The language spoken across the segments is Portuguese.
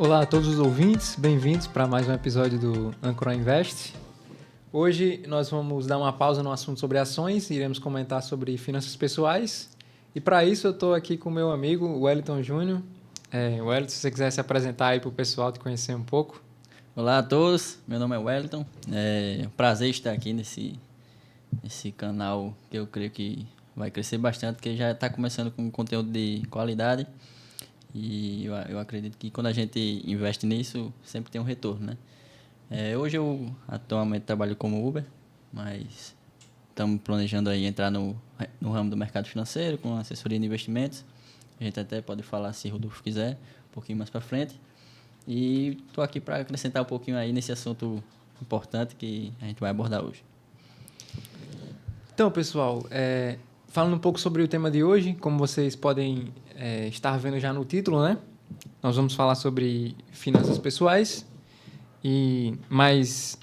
Olá a todos os ouvintes, bem-vindos para mais um episódio do Ancora Invest. Hoje nós vamos dar uma pausa no assunto sobre ações e iremos comentar sobre finanças pessoais. E para isso eu estou aqui com o meu amigo Wellington Júnior. Wellington, se você quiser se apresentar aí para o pessoal te conhecer um pouco. Olá a todos, meu nome é Wellington. É um prazer estar aqui nesse canal que eu creio que vai crescer bastante, porque já está começando com conteúdo de qualidade e eu acredito que quando a gente investe nisso, sempre tem um retorno, né? Hoje eu atualmente trabalho como Uber, mas estamos planejando aí entrar no ramo do mercado financeiro com assessoria de investimentos. A gente até pode falar, se o Rodolfo quiser, um pouquinho mais para frente. E estou aqui para acrescentar um pouquinho aí nesse assunto importante que a gente vai abordar hoje. Então, pessoal, falando um pouco sobre o tema de hoje, como vocês podem estar vendo já no título, né? Nós vamos falar sobre finanças pessoais e mais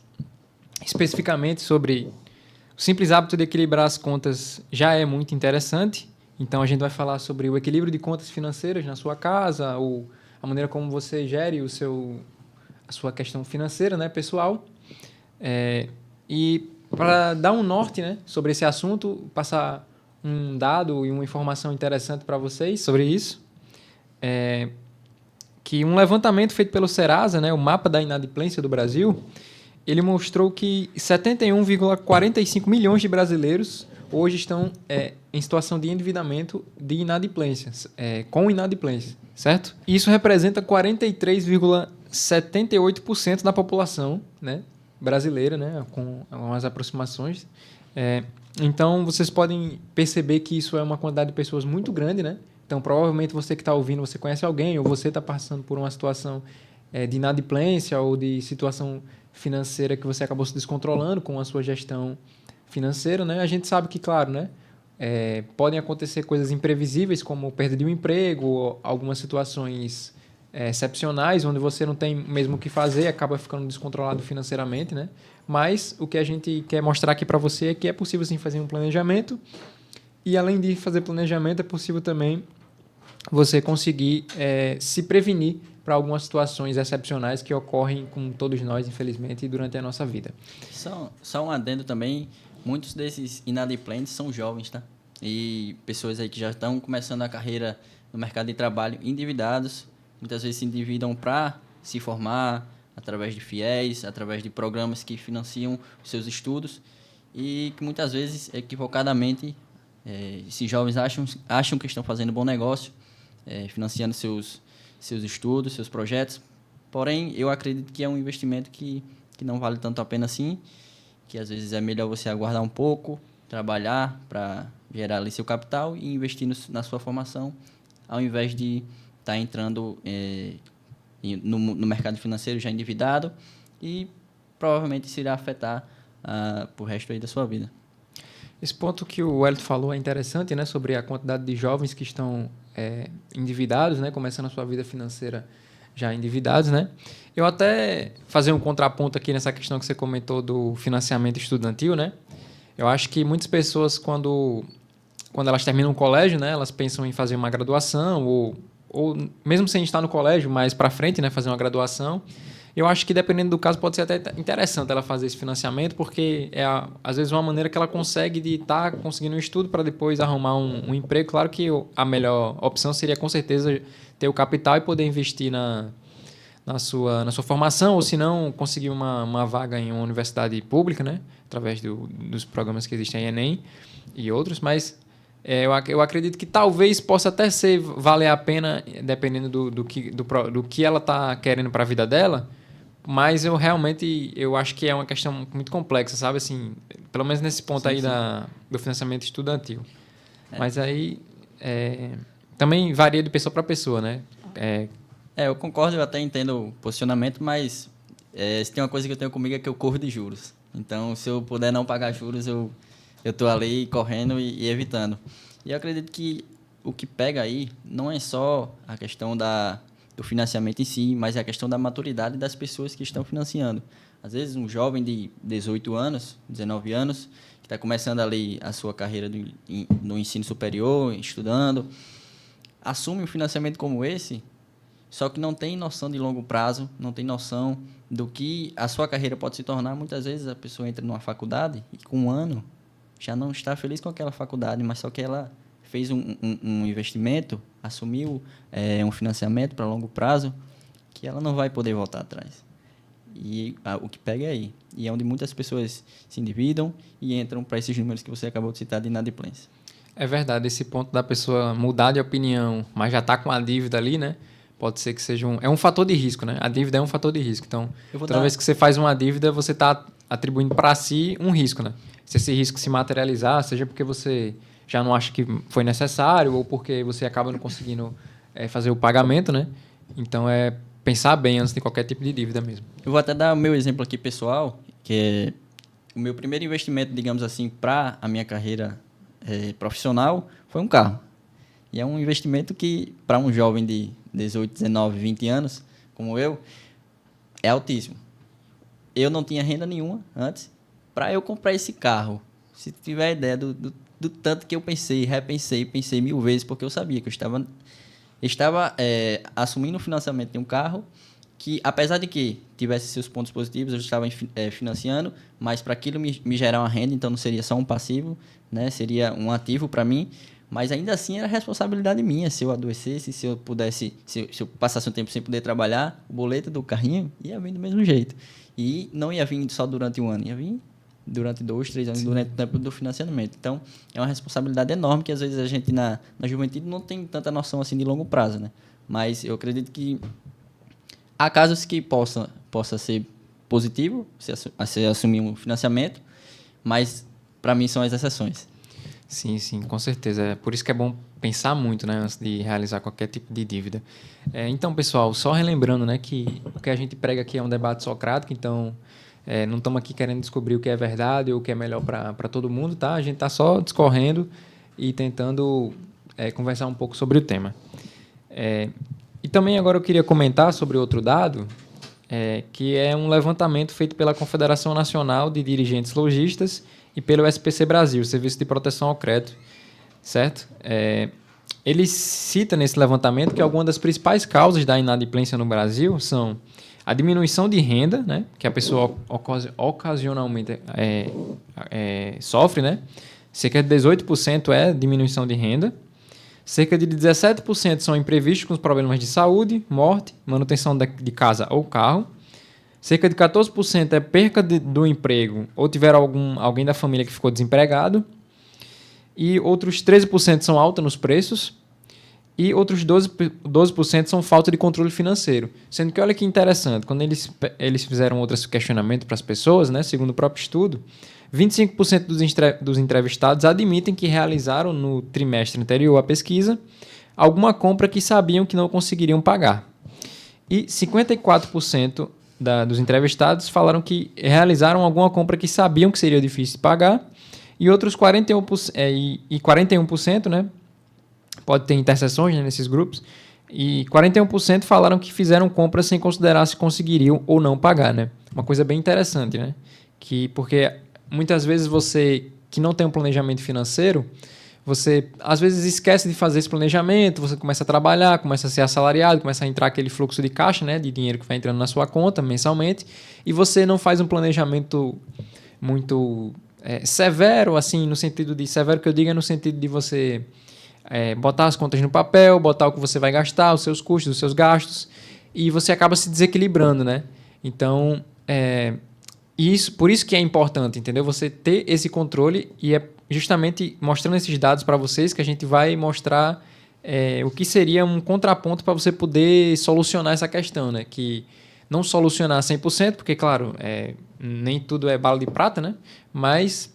especificamente sobre o simples hábito de equilibrar as contas já é muito interessante. Então, a gente vai falar sobre o equilíbrio de contas financeiras na sua casa, ou a maneira como você gere a sua questão financeira, né, pessoal. E para dar um norte, né, sobre esse assunto, passar um dado e uma informação interessante para vocês sobre isso, que um levantamento feito pelo Serasa, né, o mapa da inadimplência do Brasil, ele mostrou que 71,45 milhões de brasileiros hoje estão em situação de endividamento de inadimplência, com inadimplência, certo? Isso representa 43,78% da população, né, brasileira, né, com as aproximações. Então, vocês podem perceber que isso é uma quantidade de pessoas muito grande, né? Então, provavelmente você que está ouvindo, você conhece alguém, ou você está passando por uma situação de inadimplência ou de situação financeira que você acabou se descontrolando com a sua gestão financeira, né? A gente sabe que, claro, né, podem acontecer coisas imprevisíveis, como perda de um emprego, ou algumas situações excepcionais, onde você não tem mesmo o que fazer, acaba ficando descontrolado financeiramente, né? Mas o que a gente quer mostrar aqui para você é que é possível sim fazer um planejamento, e além de fazer planejamento, é possível também você conseguir se prevenir para algumas situações excepcionais que ocorrem com todos nós, infelizmente, durante a nossa vida. Só um adendo também, muitos desses inadimplentes são jovens, tá? E pessoas aí que já estão começando a carreira no mercado de trabalho endividados, muitas vezes se endividam para se formar através de fiéis, através de programas que financiam os seus estudos e que muitas vezes, equivocadamente, esses jovens acham que estão fazendo bom negócio, financiando seus estudos, seus projetos. Porém, eu acredito que é um investimento que não vale tanto a pena assim, que às vezes é melhor você aguardar um pouco, trabalhar para gerar ali seu capital e investir na sua formação, ao invés de estar entrando no mercado financeiro já endividado e provavelmente isso irá afetar pro resto aí da sua vida. Esse ponto que o Wellington falou é interessante, né, sobre a quantidade de jovens que estão endividados, né, começando a sua vida financeira já endividados, né? Eu até fazer um contraponto aqui nessa questão que você comentou do financiamento estudantil, né? Eu acho que muitas pessoas, quando elas terminam o colégio, né, elas pensam em fazer uma graduação ou mesmo sem estar no colégio, mais para frente, né, fazer uma graduação. Eu acho que, dependendo do caso, pode ser até interessante ela fazer esse financiamento, porque às vezes, uma maneira que ela consegue de estar conseguindo um estudo para depois arrumar um emprego. Claro que a melhor opção seria, com certeza, ter o capital e poder investir na sua formação, ou se não, conseguir uma vaga em uma universidade pública, né, através dos programas que existem em Enem e outros, mas eu acredito que talvez possa até valer a pena, dependendo do que ela está querendo para a vida dela, mas eu acho que é uma questão muito complexa, sabe? Assim, pelo menos nesse ponto aí do financiamento estudantil. Mas aí também varia de pessoa para pessoa, né? Eu concordo, eu até entendo o posicionamento, mas se tem uma coisa que eu tenho comigo é que eu corro de juros. Então, se eu puder não pagar juros, eu estou ali correndo e evitando. E eu acredito que o que pega aí não é só a questão do financiamento em si, mas é a questão da maturidade das pessoas que estão financiando. Às vezes, um jovem de 18 anos, 19 anos, que está começando ali a sua carreira no ensino superior, estudando, assume um financiamento como esse só que não tem noção de longo prazo, não tem noção do que a sua carreira pode se tornar. Muitas vezes a pessoa entra numa faculdade e com 1 ano já não está feliz com aquela faculdade, mas só que ela fez um investimento, assumiu um financiamento para longo prazo, que ela não vai poder voltar atrás. E o que pega é aí. E é onde muitas pessoas se endividam e entram para esses números que você acabou de citar de inadimplência. É verdade, esse ponto da pessoa mudar de opinião, mas já está com a dívida ali, né? Pode ser que seja é um fator de risco, né? A dívida é um fator de risco. Então, toda vez que você faz uma dívida, você está atribuindo para si um risco, né? Se esse risco se materializar, seja porque você já não acha que foi necessário ou porque você acaba não conseguindo fazer o pagamento, né? Então, é pensar bem antes de qualquer tipo de dívida mesmo. Eu vou até dar o meu exemplo aqui pessoal, que é o meu primeiro investimento, digamos assim, para a minha carreira profissional foi um carro. E é um investimento que, para um jovem de 18, 19, 20 anos, como eu, é altíssimo. Eu não tinha renda nenhuma antes. Para eu comprar esse carro, se tiver ideia do tanto que eu pensei 1000 vezes, porque eu sabia que eu estava assumindo o financiamento de um carro que, apesar de que tivesse seus pontos positivos, eu estava financiando, mas para aquilo me gerar uma renda, então não seria só um passivo, né? Seria um ativo para mim, mas ainda assim era responsabilidade minha. Se eu adoecesse, se eu pudesse, se eu passasse um tempo sem poder trabalhar, o boleto do carrinho ia vir do mesmo jeito. E não ia vir só durante 1 ano, ia vir durante 2, 3 anos, durante o tempo do financiamento. Então, é uma responsabilidade enorme que às vezes a gente na juventude não tem tanta noção assim de longo prazo, né? Mas eu acredito que há casos que possa ser positivo, você assumir um financiamento, mas para mim são as exceções. Sim, com certeza. É por isso que é bom pensar muito, né, antes de realizar qualquer tipo de dívida. Então, pessoal, só relembrando, né, que o que a gente prega aqui é um debate socrático, então não estamos aqui querendo descobrir o que é verdade ou o que é melhor para todo mundo, tá? A gente está só discorrendo e tentando conversar um pouco sobre o tema. E também agora eu queria comentar sobre outro dado, que é um levantamento feito pela Confederação Nacional de Dirigentes Logistas e pelo SPC Brasil, Serviço de Proteção ao Crédito, certo? Ele cita nesse levantamento que algumas das principais causas da inadimplência no Brasil são a diminuição de renda, né, que a pessoa ocasionalmente sofre, né? Cerca de 18% é diminuição de renda. Cerca de 17% são imprevistos com problemas de saúde, morte, manutenção de casa ou carro. Cerca de 14% é perca do emprego ou tiver alguém da família que ficou desempregado. E outros 13% são alta nos preços. E outros 12% são falta de controle financeiro. Sendo que, olha que interessante, quando eles fizeram outros questionamentos para as pessoas, né, segundo o próprio estudo, 25% dos entrevistados admitem que realizaram no trimestre anterior à pesquisa alguma compra que sabiam que não conseguiriam pagar. E 54% dos entrevistados falaram que realizaram alguma compra que sabiam que seria difícil de pagar. E outros 41%, né, pode ter interseções, né, nesses grupos, e 41% falaram que fizeram compras sem considerar se conseguiriam ou não pagar, né? Uma coisa bem interessante, né? Porque muitas vezes você que não tem um planejamento financeiro, você às vezes esquece de fazer esse planejamento, você começa a trabalhar, começa a ser assalariado, começa a entrar aquele fluxo de caixa, né, de dinheiro que vai entrando na sua conta mensalmente, e você não faz um planejamento muito severo, assim, no sentido de severo que eu digo é no sentido de você botar as contas no papel, botar o que você vai gastar, os seus custos, os seus gastos, e você acaba se desequilibrando, né? Então, por isso que é importante, entendeu? Você ter esse controle, e é justamente mostrando esses dados para vocês que a gente vai mostrar o que seria um contraponto para você poder solucionar essa questão, né? Que não solucionar 100%, porque, claro, nem tudo é bala de prata, né? Mas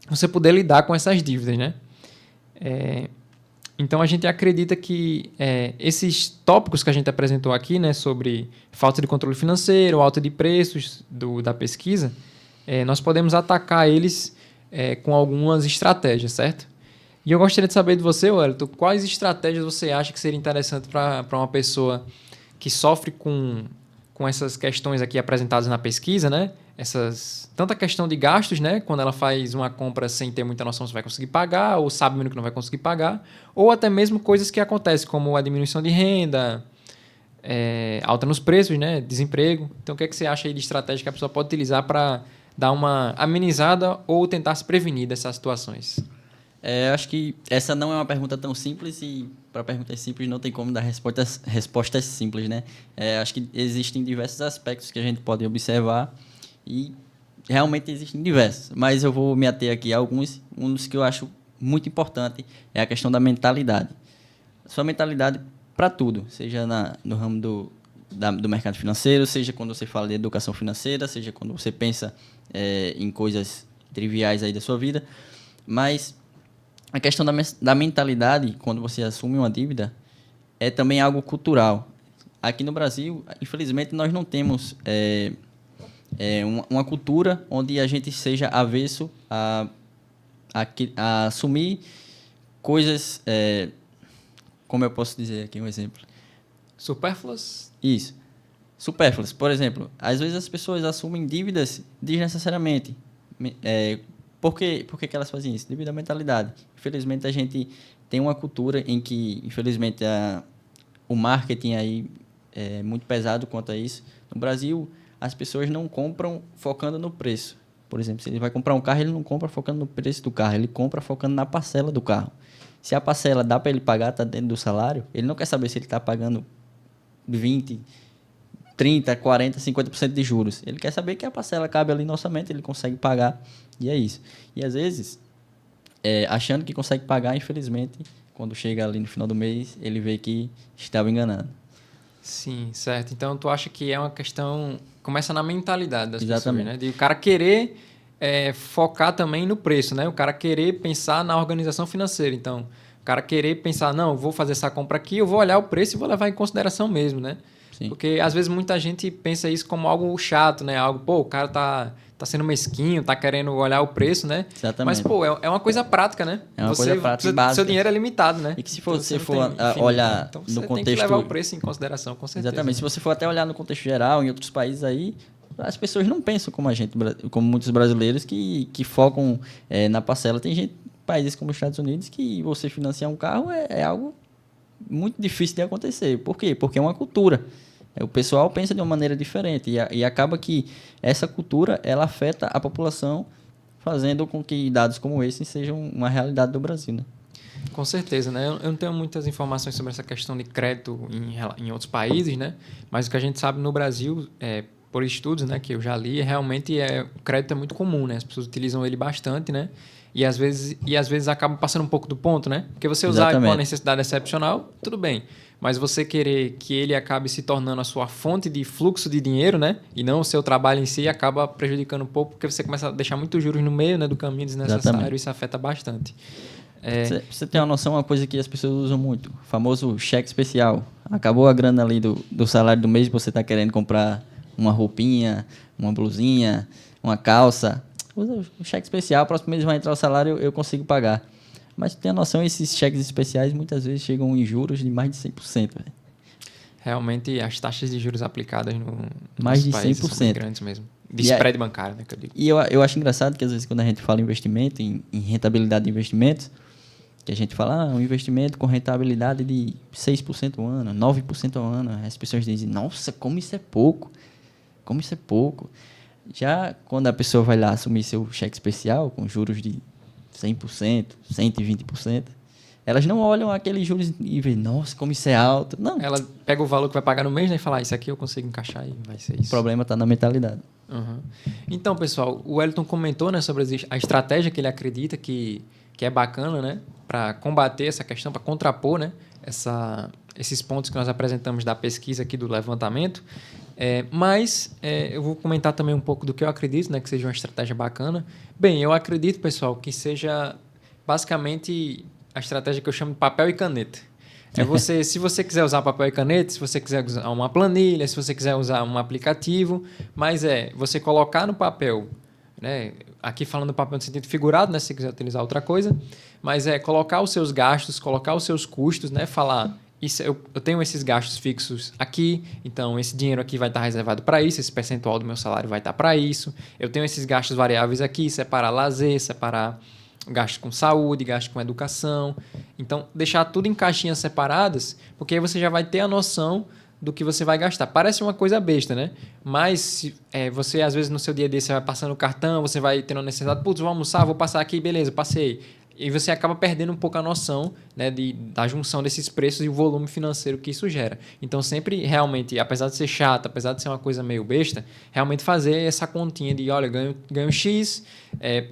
você poder lidar com essas dívidas, né? Então, a gente acredita que esses tópicos que a gente apresentou aqui, né, sobre falta de controle financeiro, alta de preços da pesquisa, nós podemos atacar eles com algumas estratégias, certo? E eu gostaria de saber de você, Wellington, quais estratégias você acha que seria interessante para uma pessoa que sofre com essas questões aqui apresentadas na pesquisa, né? Tanta questão de gastos, né? Quando ela faz uma compra sem ter muita noção se vai conseguir pagar, ou sabe mesmo que não vai conseguir pagar, ou até mesmo coisas que acontecem, como a diminuição de renda, alta nos preços, né? Desemprego. Então, o que é que você acha aí de estratégia que a pessoa pode utilizar para dar uma amenizada ou tentar se prevenir dessas situações? Acho que essa não é uma pergunta tão simples e para perguntas simples não tem como dar respostas simples, né? Acho que existem diversos aspectos que a gente pode observar e realmente existem diversos, mas eu vou me ater aqui a alguns. Um dos que eu acho muito importante é a questão da mentalidade. Sua mentalidade para tudo, seja no ramo do mercado financeiro, seja quando você fala de educação financeira, seja quando você pensa em coisas triviais aí da sua vida, mas a questão da mentalidade, quando você assume uma dívida, é também algo cultural. Aqui no Brasil, infelizmente, nós não temos uma cultura onde a gente seja avesso a assumir coisas, como eu posso dizer aqui um exemplo? Supérfluas? Isso. Supérfluas. Por exemplo, às vezes as pessoas assumem dívidas desnecessariamente. Por que elas fazem isso? Devido à mentalidade. Infelizmente, a gente tem uma cultura em que, infelizmente, o marketing aí é muito pesado quanto a isso. No Brasil, as pessoas não compram focando no preço. Por exemplo, se ele vai comprar um carro, ele não compra focando no preço do carro, ele compra focando na parcela do carro. Se a parcela dá para ele pagar, está dentro do salário, ele não quer saber se ele está pagando 20, 30, 40, 50% de juros. Ele quer saber que a parcela cabe ali no orçamento, ele consegue pagar, e é isso. E às vezes, achando que consegue pagar, infelizmente, quando chega ali no final do mês, ele vê que estava enganado. Sim, certo. Então, tu acha que é uma questão... Começa na mentalidade das Exatamente. pessoas, né? De o cara querer focar também no preço, né? O cara querer pensar na organização financeira. Então, o cara querer pensar, não, vou fazer essa compra aqui, eu vou olhar o preço e vou levar em consideração mesmo, né? Sim. Porque, às vezes, muita gente pensa isso como algo chato, né? Algo, pô, o cara tá sendo mesquinho, tá querendo olhar o preço, né? Exatamente. Mas, pô, é uma coisa prática, né? É uma coisa prática e básica. Seu dinheiro é limitado, né? E que se Então, você for olhar então, no você contexto... tem que levar o preço em consideração, com certeza. Exatamente. Se você for até olhar no contexto geral, em outros países aí, as pessoas não pensam como a gente, como muitos brasileiros que focam na parcela. Tem gente, países como os Estados Unidos, que você financiar um carro é algo muito difícil de acontecer. Por quê? Porque é uma cultura. O pessoal pensa de uma maneira diferente e acaba que essa cultura ela afeta a população, fazendo com que dados como esse sejam uma realidade do Brasil, né? Com certeza, né? Eu não tenho muitas informações sobre essa questão de crédito em outros países, né? Mas o que a gente sabe no Brasil, por estudos, né, que eu já li, realmente o crédito é muito comum, né? As pessoas utilizam ele bastante, né? E às vezes acaba passando um pouco do ponto, né? Porque você usar com a necessidade excepcional, tudo bem. Mas você querer que ele acabe se tornando a sua fonte de fluxo de dinheiro, né? E não o seu trabalho em si, acaba prejudicando um pouco, porque você começa a deixar muitos juros no meio, né, do caminho desnecessário. Exatamente. Isso afeta bastante. Você tem uma noção, uma coisa que as pessoas usam muito, o famoso cheque especial. Acabou a grana ali do salário do mês, você está querendo comprar uma roupinha, uma blusinha, uma calça. Usa o cheque especial, próximo mês vai entrar o salário, eu consigo pagar. Mas tem a noção, esses cheques especiais muitas vezes chegam em juros de mais de 100%. Véio. Realmente, as taxas de juros aplicadas mais de 100%. Países são bem grandes mesmo. De spread bancário, né, que eu digo. E eu acho engraçado que às vezes quando a gente fala em investimento, em rentabilidade de investimentos, que a gente fala, um investimento com rentabilidade de 6% ao ano, 9% ao ano, as pessoas dizem, nossa, como isso é pouco. Como isso é pouco. Já quando a pessoa vai lá assumir seu cheque especial, com juros de 100%, 120%, elas não olham aqueles juros e veem, nossa, como isso é alto. Não. Ela pega o valor que vai pagar no mês, né, e fala, isso aqui eu consigo encaixar e vai ser isso. O problema está na mentalidade. Uhum. Então, pessoal, o Wellington comentou, né, sobre a estratégia que ele acredita que é bacana, né, para combater essa questão, para contrapor, né, esses pontos que nós apresentamos da pesquisa aqui do levantamento. Mas eu vou comentar também um pouco do que eu acredito, né, que seja uma estratégia bacana. Bem, eu acredito, pessoal, que seja basicamente a estratégia que eu chamo de papel e caneta. Se você quiser usar papel e caneta, se você quiser usar uma planilha, se você quiser usar um aplicativo, mas você colocar no papel, né, aqui falando do papel no sentido figurado, né, se você quiser utilizar outra coisa, mas colocar os seus gastos, colocar os seus custos, né, falar... eu tenho esses gastos fixos aqui, então esse dinheiro aqui vai estar reservado para isso, esse percentual do meu salário vai estar para isso. Eu tenho esses gastos variáveis aqui, separar lazer, separar gastos com saúde, gastos com educação. Então, deixar tudo em caixinhas separadas, porque aí você já vai ter a noção do que você vai gastar. Parece uma coisa besta, né? Mas você, às vezes, no seu dia a dia, você vai passando o cartão, você vai tendo a necessidade, putz, vou almoçar, vou passar aqui, beleza, passei. E você acaba perdendo um pouco a noção, né, da junção desses preços e o volume financeiro que isso gera. Então, sempre, realmente, apesar de ser chato, apesar de ser uma coisa meio besta, realmente fazer essa continha de, olha, ganho X,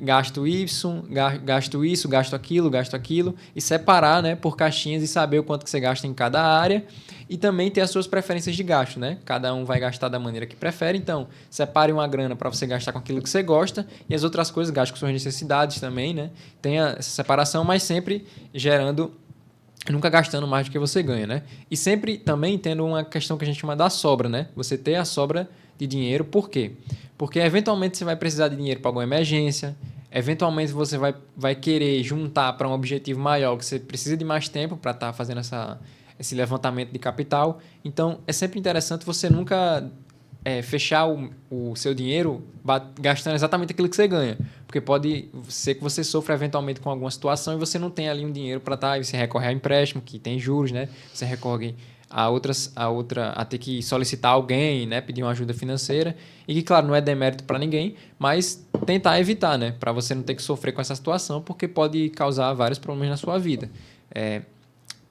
gasto Y, gasto aquilo, e separar, né, por caixinhas e saber o quanto que você gasta em cada área. E também ter as suas preferências de gasto, né? Cada um vai gastar da maneira que prefere. Então, separe uma grana para você gastar com aquilo que você gosta e as outras coisas, gaste com suas necessidades também, né? Tenha essa separação, mas sempre gerando, nunca gastando mais do que você ganha, né? E sempre também tendo uma questão que a gente chama da sobra, né? Você ter a sobra de dinheiro. Por quê? Porque eventualmente você vai precisar de dinheiro para alguma emergência, eventualmente você vai querer juntar para um objetivo maior, que você precisa de mais tempo para estar fazendo esse levantamento de capital. Então, é sempre interessante você nunca fechar o seu dinheiro gastando exatamente aquilo que você ganha. Porque pode ser que você sofra eventualmente com alguma situação e você não tem ali um dinheiro para estar, você recorre a empréstimo, que tem juros, né? Você recorre a ter que solicitar alguém, né? Pedir uma ajuda financeira. E que, claro, não é demérito para ninguém, mas tentar evitar, né? Para você não ter que sofrer com essa situação, porque pode causar vários problemas na sua vida.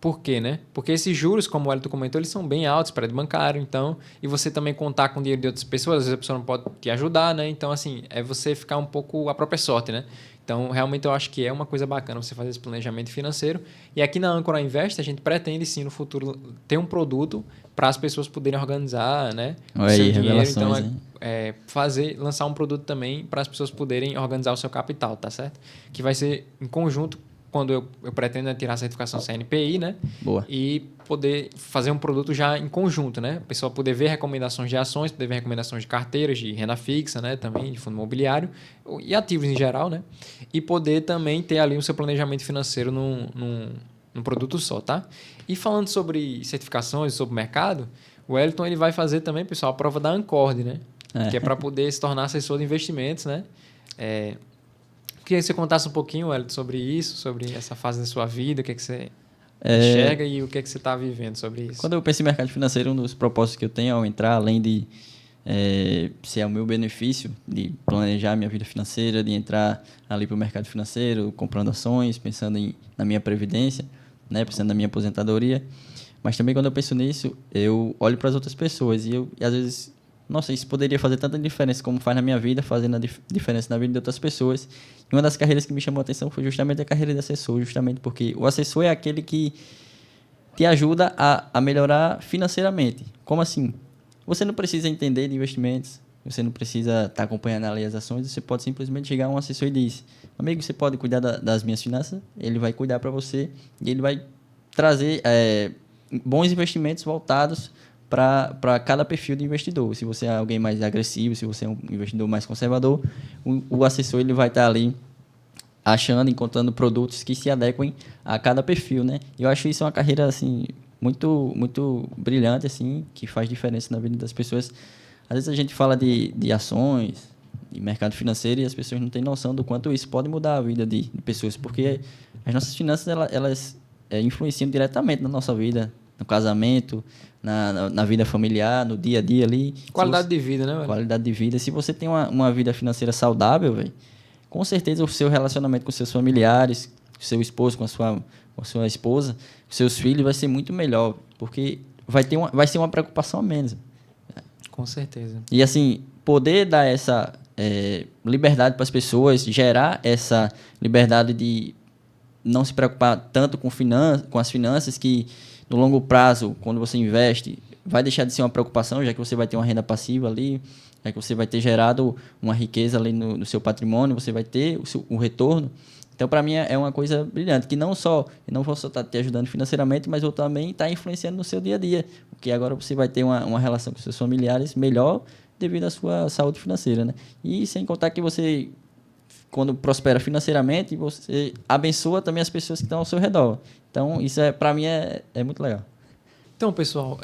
Por quê, né? Porque esses juros, como o Wellington comentou, eles são bem altos para bancário, então, e você também contar com o dinheiro de outras pessoas, às vezes a pessoa não pode te ajudar, né? Então, assim, é você ficar um pouco à própria sorte, né? Então, realmente eu acho que é uma coisa bacana você fazer esse planejamento financeiro. E aqui na Âncora Invest, a gente pretende sim no futuro ter um produto para as pessoas poderem organizar, né, Olha o seu aí, dinheiro. revelações, Então, lançar um produto também para as pessoas poderem organizar o seu capital, tá certo? Que vai ser em conjunto quando eu pretendo tirar a certificação CNPI, né? Boa. E poder fazer um produto já em conjunto, né? A pessoa poder ver recomendações de ações, poder ver recomendações de carteiras, de renda fixa, né? Também de fundo imobiliário e ativos em geral, né? E poder também ter ali o seu planejamento financeiro num produto só, tá? E falando sobre certificações, sobre mercado, o Wellington ele vai fazer também, pessoal, a prova da Ancord, né? Que é para poder se tornar assessor de investimentos, né? Queria que você contasse um pouquinho, Wellington, sobre isso, sobre essa fase da sua vida, o que é que você enxerga e o que é que você está vivendo sobre isso. Quando eu penso em mercado financeiro, um dos propósitos que eu tenho ao entrar, além de ser o meu benefício, de planejar minha vida financeira, de entrar ali para o mercado financeiro, comprando ações, pensando na minha previdência, né, pensando na minha aposentadoria. Mas também quando eu penso nisso, eu olho para as outras pessoas e às vezes... Nossa, isso poderia fazer tanta diferença como faz na minha vida, fazendo a diferença na vida de outras pessoas. E uma das carreiras que me chamou a atenção foi justamente a carreira de assessor, justamente porque o assessor é aquele que te ajuda a melhorar financeiramente. Como assim? Você não precisa entender de investimentos, você não precisa estar acompanhando ali as ações, você pode simplesmente chegar a um assessor e dizer: amigo, você pode cuidar das minhas finanças? Ele vai cuidar para você e ele vai trazer bons investimentos voltados para cada perfil de investidor. Se você é alguém mais agressivo, se você é um investidor mais conservador, o assessor ele vai estar ali encontrando produtos que se adequem a cada perfil, né? Eu acho isso uma carreira assim muito muito brilhante, assim, que faz diferença na vida das pessoas. Às vezes a gente fala de ações, de mercado financeiro, e as pessoas não têm noção do quanto isso pode mudar a vida de pessoas, porque as nossas finanças elas influenciam diretamente na nossa vida, no casamento, na vida familiar, no dia a dia ali. Qualidade de vida, né, velho? Qualidade de vida. Se você tem uma vida financeira saudável, velho, com certeza o seu relacionamento com seus familiares, com seu esposo, com a sua esposa, com seus filhos, vai ser muito melhor, porque vai ser uma preocupação a menos. Com certeza. E assim, poder dar essa liberdade para as pessoas, gerar essa liberdade de não se preocupar tanto com as finanças, que no longo prazo, quando você investe, vai deixar de ser uma preocupação, já que você vai ter uma renda passiva ali, já que você vai ter gerado uma riqueza ali no seu patrimônio, você vai ter o retorno. Então, para mim, é uma coisa brilhante, que eu não vou só estar te ajudando financeiramente, mas eu também estar influenciando no seu dia a dia, porque agora você vai ter uma relação com seus familiares melhor devido à sua saúde financeira, né? E sem contar que você, quando prospera financeiramente, você abençoa também as pessoas que estão ao seu redor. Então, isso para mim é muito legal. Então, pessoal,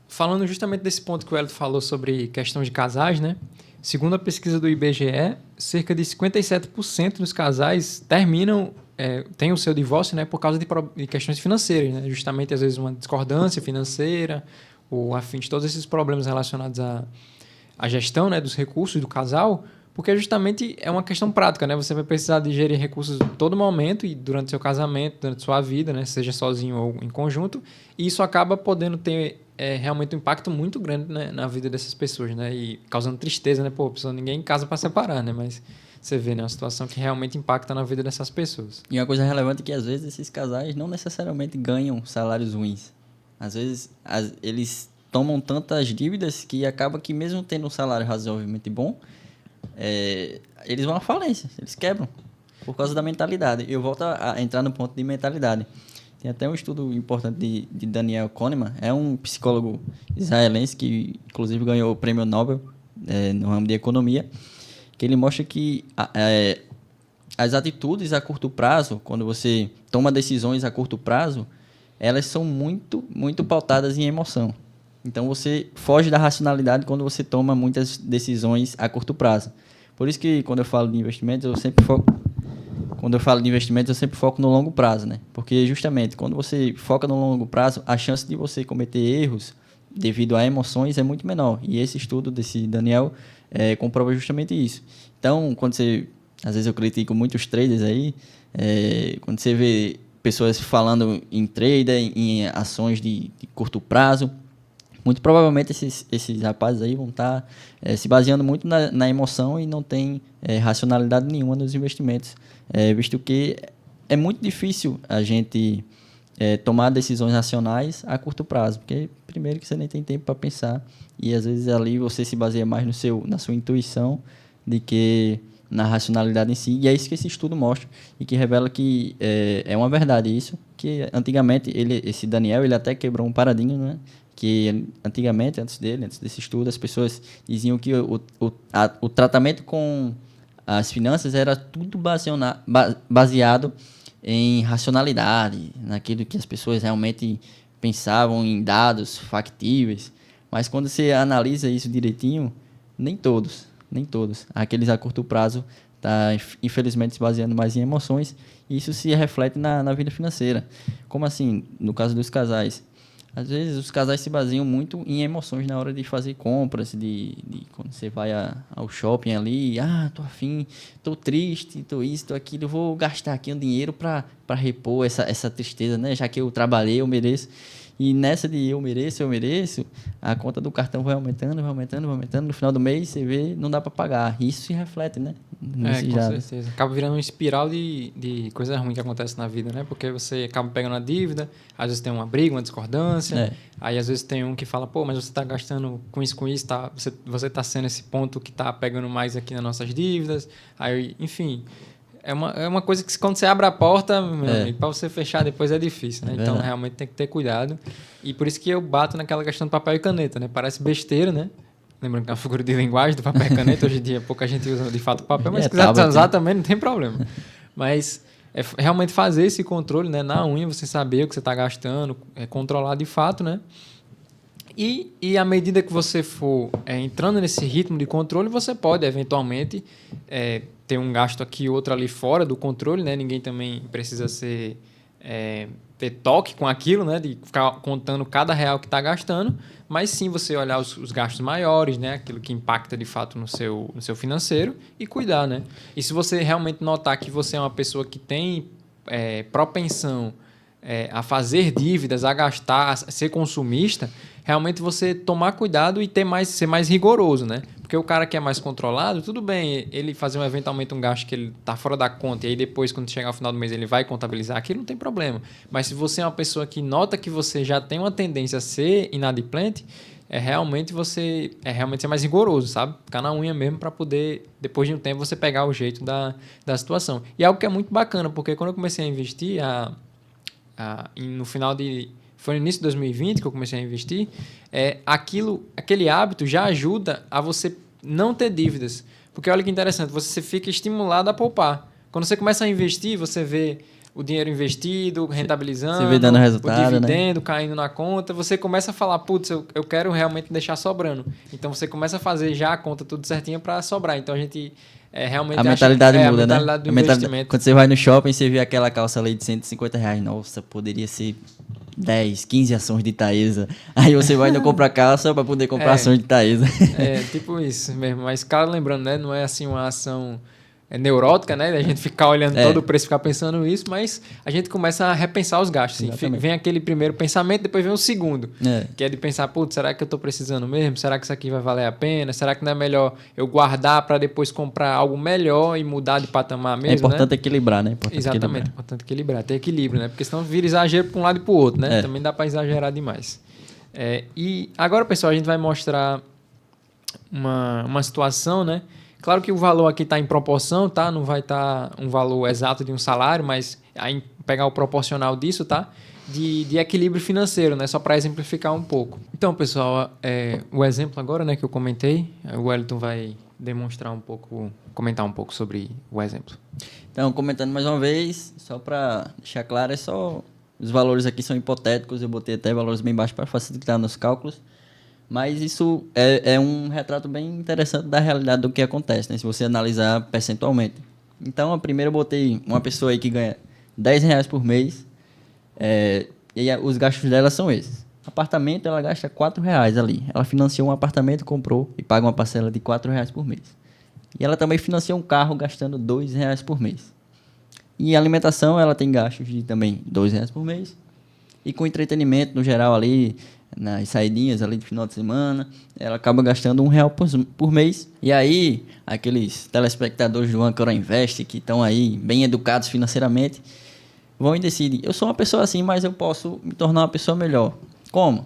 falando justamente desse ponto que o Wellington falou sobre questão de casais, né? Segundo a pesquisa do IBGE, cerca de 57% dos casais têm o seu divórcio, né, por causa de questões financeiras, né? Justamente, às vezes, uma discordância financeira, ou afim de todos esses problemas relacionados à gestão, né, dos recursos do casal, porque justamente é uma questão prática, né? Você vai precisar de gerir recursos em todo momento e durante seu casamento, durante sua vida, né? Seja sozinho ou em conjunto, e isso acaba podendo ter realmente um impacto muito grande, né, na vida dessas pessoas, né? E causando tristeza, né? Pô, pessoa, ninguém em casa para separar, né? Mas você vê, né? Uma situação que realmente impacta na vida dessas pessoas. E uma coisa relevante é que, às vezes, esses casais não necessariamente ganham salários ruins. Às vezes, eles tomam tantas dívidas que acaba que, mesmo tendo um salário razoavelmente bom, eles vão à falência, eles quebram, por causa da mentalidade. Eu volto a entrar no ponto de mentalidade. Tem até um estudo importante de Daniel Kahneman, é um psicólogo israelense que, inclusive, ganhou o prêmio Nobel no ramo de economia, que ele mostra que as atitudes a curto prazo, quando você toma decisões a curto prazo, elas são muito, muito pautadas em emoção. Então, você foge da racionalidade quando você toma muitas decisões a curto prazo. Por isso que, quando eu falo de investimentos, eu sempre foco no longo prazo, né? Porque, justamente, quando você foca no longo prazo, a chance de você cometer erros devido a emoções é muito menor. E esse estudo desse Daniel comprova justamente isso. Então, às vezes eu critico muitos traders aí, quando você vê pessoas falando em trader, em ações de curto prazo, muito provavelmente esses rapazes aí vão estar se baseando muito na emoção e não tem racionalidade nenhuma nos investimentos, visto que é muito difícil a gente tomar decisões racionais a curto prazo, porque primeiro que você nem tem tempo para pensar e às vezes ali você se baseia mais na sua intuição do que na racionalidade em si, e é isso que esse estudo mostra e que revela que é uma verdade isso, que antigamente esse Daniel ele até quebrou um paradigma, né? Que antigamente, antes desse estudo, as pessoas diziam que o tratamento com as finanças era tudo baseado em racionalidade, naquilo que as pessoas realmente pensavam em dados factíveis. Mas quando você analisa isso direitinho, nem todos. Aqueles a curto prazo tá infelizmente se baseando mais em emoções, e isso se reflete na vida financeira. Como assim, no caso dos casais? Às vezes os casais se baseiam muito em emoções na hora de fazer compras, quando você vai ao shopping ali, tô afim, tô triste, tô isso, tô aquilo, eu vou gastar aqui um dinheiro para repor essa tristeza, né? Já que eu trabalhei, eu mereço. E nessa de eu mereço, a conta do cartão vai aumentando, no final do mês você vê, não dá para pagar. Isso se reflete, né? Com certeza. Acaba virando uma espiral de coisa ruim que acontece na vida, né? Porque você acaba pegando a dívida, às vezes tem uma briga, uma discordância, aí às vezes tem um que fala, pô, mas você está gastando com isso, você está sendo esse ponto que está pegando mais aqui nas nossas dívidas, aí, enfim... É uma coisa que quando você abre a porta, para você fechar depois é difícil, né? Então, realmente tem que ter cuidado. E por isso que eu bato naquela questão do papel e caneta, né? Parece besteira, né? Lembrando que é uma figura de linguagem do papel e caneta. Hoje em dia, pouca gente usa de fato o papel, mas se quiser usar também, não tem problema. Mas é realmente fazer esse controle, né? Na unha, você saber o que você está gastando, controlar de fato, né? E à medida que você for entrando nesse ritmo de controle, você pode, eventualmente, ter um gasto aqui e outro ali fora do controle, né? Ninguém também precisa ter toque com aquilo, né? De ficar contando cada real que está gastando, mas sim você olhar os gastos maiores, né? Aquilo que impacta de fato no seu financeiro e cuidar, né? E se você realmente notar que você é uma pessoa que tem propensão a fazer dívidas, a gastar, a ser consumista, realmente você tomar cuidado e ser mais rigoroso, né? Porque o cara que é mais controlado, tudo bem, ele fazer eventualmente um gasto que ele está fora da conta e aí depois, quando chegar ao final do mês, ele vai contabilizar aquilo, não tem problema. Mas se você é uma pessoa que nota que você já tem uma tendência a ser inadimplente, realmente ser mais rigoroso, sabe? Ficar na unha mesmo para poder, depois de um tempo, você pegar o jeito da situação. E algo que é muito bacana, porque quando eu comecei a investir, foi no início de 2020 que eu comecei a investir, aquele hábito já ajuda a você não ter dívidas. Porque olha que interessante, você fica estimulado a poupar. Quando você começa a investir, você vê o dinheiro investido, rentabilizando, você vê dando resultado, o dividendo, né? Caindo na conta, você começa a falar, putz, eu quero realmente deixar sobrando. Então você começa a fazer já a conta tudo certinho para sobrar. Então a gente realmente a mentalidade muda, a mentalidade né? do investimento. Quando você vai no shopping, você vê aquela calça ali de R$150, nossa, poderia ser 10, 15 ações de Taesa. Aí você vai não comprar carro só para poder comprar ações de Taesa. É, tipo isso mesmo. Mas, cara, lembrando, né? Não é assim uma ação neurótica, né? A gente ficar olhando todo o preço e ficar pensando isso, mas a gente começa a repensar os gastos. Assim. Vem aquele primeiro pensamento, depois vem o segundo. Que é de pensar, putz, será que eu estou precisando mesmo? Será que isso aqui vai valer a pena? Será que não é melhor eu guardar para depois comprar algo melhor e mudar de patamar mesmo? É importante equilibrar, né? Exatamente, importante equilibrar. Ter equilíbrio, né? Porque senão vira exagero para um lado e para o outro, né? Também dá para exagerar demais. E agora, pessoal, a gente vai mostrar uma situação, né? Claro que o valor aqui está em proporção, tá? Não vai estar um valor exato de um salário, mas aí pegar o proporcional disso, tá? De equilíbrio financeiro, né? Só para exemplificar um pouco. Então, pessoal, o exemplo agora, né, que eu comentei, o Wellington vai demonstrar um pouco, comentar um pouco sobre o exemplo. Então, comentando mais uma vez, só para deixar claro, os valores aqui são hipotéticos, eu botei até valores bem baixos para facilitar nos cálculos. Mas isso é um retrato bem interessante da realidade do que acontece, né? Se você analisar percentualmente. Então, primeiro eu botei uma pessoa aí que ganha R$10 por mês, e os gastos dela são esses. Apartamento, ela gasta R$4 ali. Ela financiou um apartamento, comprou e paga uma parcela de R$4 por mês. E ela também financiou um carro gastando R$2 por mês. E alimentação, ela tem gastos de também R$2 por mês. E com entretenimento, no geral, ali, nas saidinhas ali de final de semana, ela acaba gastando R$1 por mês. E aí, aqueles telespectadores do Ancora Invest, que estão aí bem educados financeiramente, vão e decidem, eu sou uma pessoa assim, mas eu posso me tornar uma pessoa melhor. Como?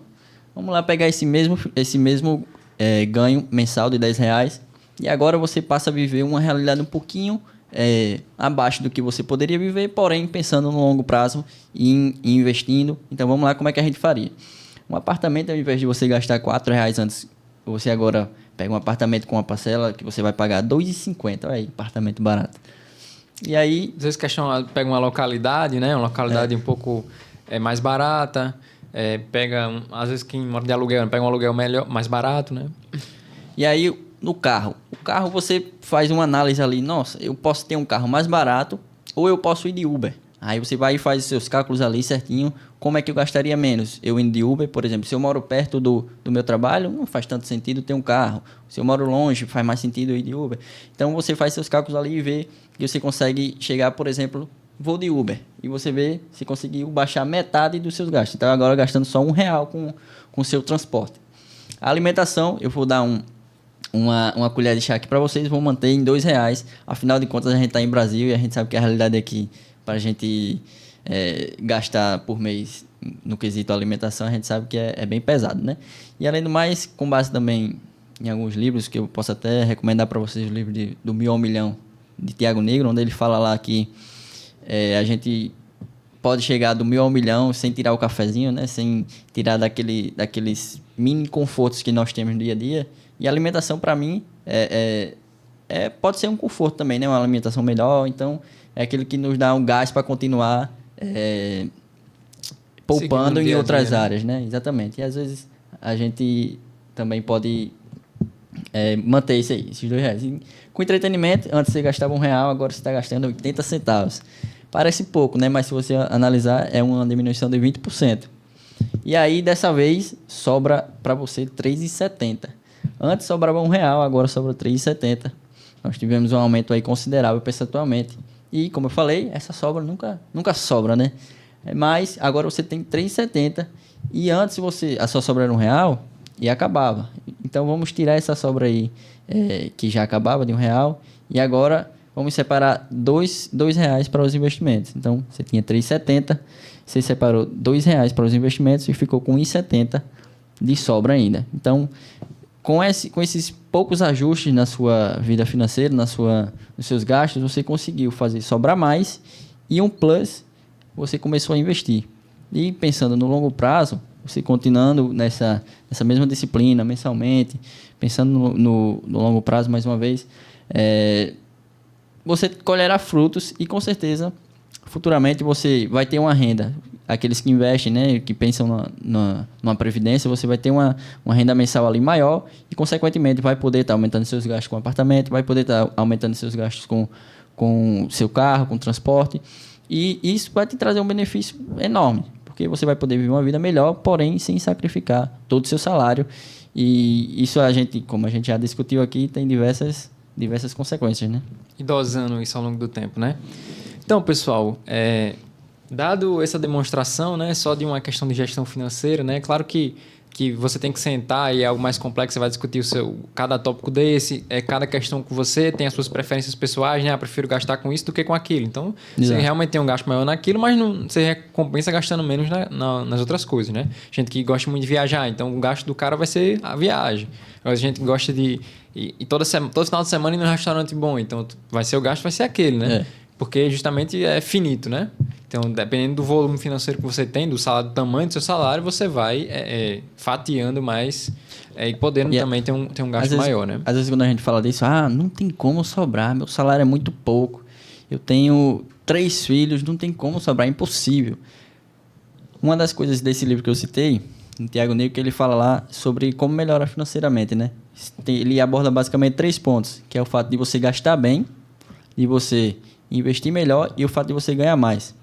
Vamos lá pegar esse mesmo ganho mensal de R$10 e agora você passa a viver uma realidade um pouquinho abaixo do que você poderia viver, porém pensando no longo prazo e investindo. Então vamos lá, como é que a gente faria? Um apartamento, ao invés de você gastar R$4 antes, você agora pega um apartamento com uma parcela que você vai pagar R$2,50. Olha aí, apartamento barato. E aí... Às vezes pega uma localidade, né? Uma localidade um pouco mais barata. Às vezes quem mora de aluguel, pega um aluguel melhor, mais barato, né? E aí, no carro. O carro você faz uma análise ali. Nossa, eu posso ter um carro mais barato ou eu posso ir de Uber. Aí você vai e faz os seus cálculos ali certinho. Como é que eu gastaria menos? Eu indo de Uber, por exemplo, se eu moro perto do meu trabalho, não faz tanto sentido ter um carro. Se eu moro longe, faz mais sentido ir de Uber. Então você faz seus cálculos ali e vê que você consegue chegar, por exemplo, vou de Uber. E você vê se conseguiu baixar metade dos seus gastos. Então agora gastando só R$1 com o seu transporte. A alimentação, eu vou dar uma colher de chá aqui para vocês, vou manter em R$2. Afinal de contas, a gente está em Brasil e a gente sabe que a realidade aqui, para a gente gastar por mês no quesito alimentação, a gente sabe que é bem pesado, né? E além do mais, com base também em alguns livros, que eu posso até recomendar para vocês, o livro do 1.000 ao Milhão, de Tiago Negro, onde ele fala lá que a gente pode chegar do 1.000 ao milhão sem tirar o cafezinho, né? Sem tirar daqueles mini confortos que nós temos no dia a dia. E a alimentação, para mim, pode ser um conforto também, né? Uma alimentação melhor. Então, é aquilo que nos dá um gás para continuar poupando em outras áreas, né? Exatamente. E, às vezes, a gente também pode manter isso aí, esses R$2. E, com entretenimento, antes você gastava R$1, agora você está gastando 80 centavos. Parece pouco, né? Mas se você analisar, é uma diminuição de 20%. E aí, dessa vez, sobra para você R$3,70. Antes sobrava R$1, agora sobra R$3,70. Nós tivemos um aumento aí considerável percentualmente. E, como eu falei, essa sobra nunca sobra, né? Mas agora você tem R$3,70. E antes a sua sobra era R$1 e acabava. Então, vamos tirar essa sobra aí, que já acabava de R$1. E agora... vamos separar R$2 para os investimentos. Então, você tinha R$3,70, você separou R$2 para os investimentos e ficou com R$1,70 de sobra ainda. Então, com esses poucos ajustes na sua vida financeira, nos seus gastos, você conseguiu fazer sobrar mais e um plus, você começou a investir. E pensando no longo prazo, você continuando nessa mesma disciplina, mensalmente, pensando no longo prazo, mais uma vez, você colherá frutos e, com certeza, futuramente você vai ter uma renda. Aqueles que investem, né, que pensam numa previdência, você vai ter uma renda mensal ali maior e, consequentemente, vai poder estar aumentando seus gastos com apartamento, vai poder estar aumentando seus gastos com seu carro, com transporte. E isso vai te trazer um benefício enorme, porque porque você vai poder viver uma vida melhor, porém sem sacrificar todo o seu salário. E isso como a gente já discutiu aqui, tem diversas consequências, né? E dosando isso ao longo do tempo, né? Então, pessoal, dado essa demonstração, né, só de uma questão de gestão financeira, né, claro que você tem que sentar e é algo mais complexo, você vai discutir cada tópico desse, cada questão com você, tem as suas preferências pessoais, né? Prefiro gastar com isso do que com aquilo. Então, você realmente tem um gasto maior naquilo, mas você recompensa gastando menos nas outras coisas, né? Gente que gosta muito de viajar, então o gasto do cara vai ser a viagem. A gente gosta de... E todo final de semana ir num restaurante bom, então vai ser o gasto, vai ser aquele, né? Porque justamente é finito, né? Então, dependendo do volume financeiro que você tem, do tamanho do seu salário, você vai fatiando mais e podendo também ter um gasto maior, né? Às vezes, quando a gente fala disso, não tem como sobrar, meu salário é muito pouco, eu tenho 3 filhos, não tem como sobrar, é impossível. Uma das coisas desse livro que eu citei, em Tiago Negro, que ele fala lá sobre como melhorar financeiramente, né? Ele aborda basicamente 3 pontos, que é o fato de você gastar bem, de você investir melhor e o fato de você ganhar mais.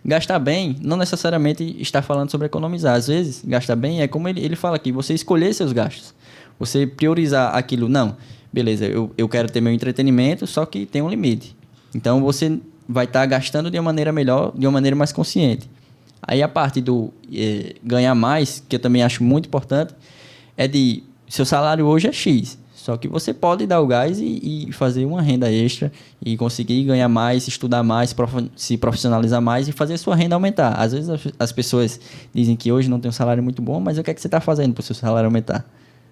Gastar bem não necessariamente está falando sobre economizar. Às vezes, gastar bem é como ele fala aqui, você escolher seus gastos. Você priorizar aquilo. Não, beleza, eu quero ter meu entretenimento, só que tem um limite. Então, você vai estar gastando de uma maneira melhor, de uma maneira mais consciente. Aí, a parte do ganhar mais, que eu também acho muito importante, é de... Seu salário hoje é X. Só que você pode dar o gás e fazer uma renda extra e conseguir ganhar mais, estudar mais, se profissionalizar mais e fazer a sua renda aumentar. Às vezes as pessoas dizem que hoje não tem um salário muito bom, mas o que é que você está fazendo para o seu salário aumentar?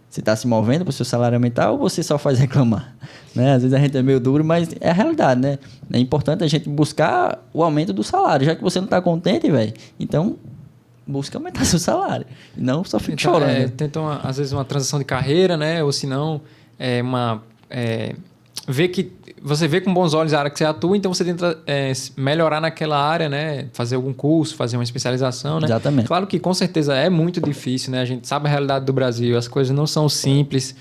Você está se movendo para o seu salário aumentar ou você só faz reclamar? Né? Às vezes a gente é meio duro, mas é a realidade, né? É importante a gente buscar o aumento do salário. Já que você não está contente, velho, então... busca aumentar seu salário. E não só fica chorando. Tenta, às vezes, uma transição de carreira, né? Ou se não, você vê com bons olhos a área que você atua, então você tenta melhorar naquela área, né? Fazer algum curso, fazer uma especialização, né? Exatamente. Claro que, com certeza, é muito difícil, né? A gente sabe a realidade do Brasil, as coisas não são simples.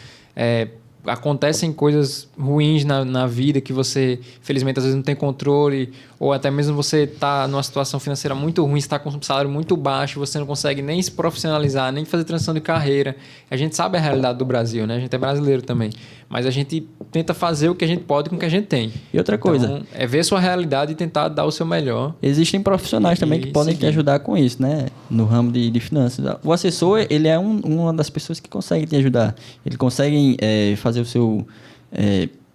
Acontecem coisas ruins na vida que você, felizmente, às vezes não tem controle, ou até mesmo você está numa situação financeira muito ruim, está com um salário muito baixo, você não consegue nem se profissionalizar, nem fazer transição de carreira. A gente sabe a realidade do Brasil, né? A gente é brasileiro também. Mas a gente tenta fazer o que a gente pode com o que a gente tem. E outra coisa... é ver sua realidade e tentar dar o seu melhor. Existem profissionais também que podem te ajudar com isso, né? No ramo de finanças. O assessor, ele é uma das pessoas que consegue te ajudar. Ele consegue fazer o seu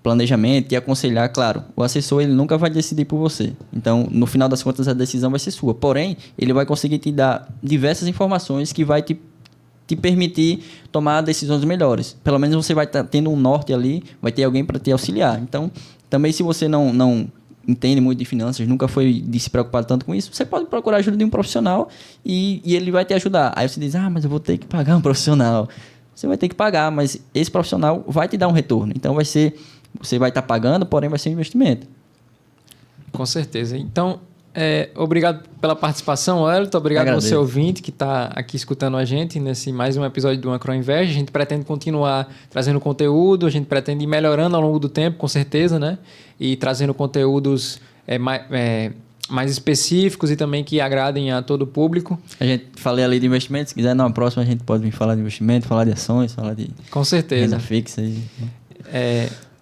planejamento e aconselhar, claro. O assessor, ele nunca vai decidir por você. Então, no final das contas, a decisão vai ser sua. Porém, ele vai conseguir te dar diversas informações que vai te permitir tomar decisões melhores. Pelo menos você vai estar tendo um norte ali, vai ter alguém para te auxiliar. Então, também se você não entende muito de finanças, nunca foi de se preocupar tanto com isso, você pode procurar a ajuda de um profissional e ele vai te ajudar. Aí você diz, mas eu vou ter que pagar um profissional. Você vai ter que pagar, mas esse profissional vai te dar um retorno. Então, você vai estar pagando, porém vai ser um investimento. Com certeza. Então, obrigado pela participação, Wellington. Obrigado ao seu ouvinte que está aqui escutando a gente nesse mais um episódio do Ancroinvest. A gente pretende continuar trazendo conteúdo, a gente pretende ir melhorando ao longo do tempo, com certeza, né? E trazendo conteúdos mais específicos e também que agradem a todo o público. A gente falei ali de investimento, se quiser, na próxima a gente pode vir falar de investimento, falar de ações, falar de com certeza. Renda fixa.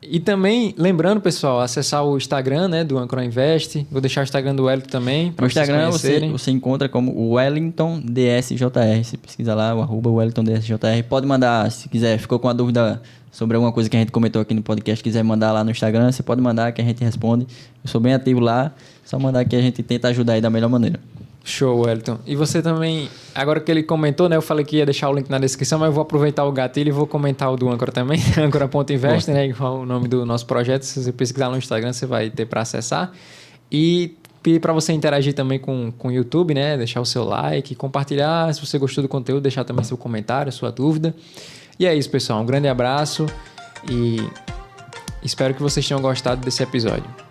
E também, lembrando, pessoal, acessar o Instagram, né, do Ancroinvest. Vou deixar o Instagram do Wellington também, para vocês conhecerem. Você encontra como Wellington DSJR. Você pesquisa lá, o @Wellington DSJR. Pode mandar, se quiser, ficou com uma dúvida sobre alguma coisa que a gente comentou aqui no podcast, quiser mandar lá no Instagram, você pode mandar que a gente responde. Eu sou bem ativo lá, só mandar que a gente tenta ajudar aí da melhor maneira. Show, Wellington. E você também, agora que ele comentou, né? Eu falei que ia deixar o link na descrição, mas eu vou aproveitar o gatilho e vou comentar o do Ancora também, Ancora.invest, né? Igual o nome do nosso projeto. Se você pesquisar no Instagram, você vai ter para acessar. E pedir para você interagir também com o YouTube, né? Deixar o seu like, compartilhar. Se você gostou do conteúdo, deixar também seu comentário, sua dúvida. E é isso, pessoal. Um grande abraço e espero que vocês tenham gostado desse episódio.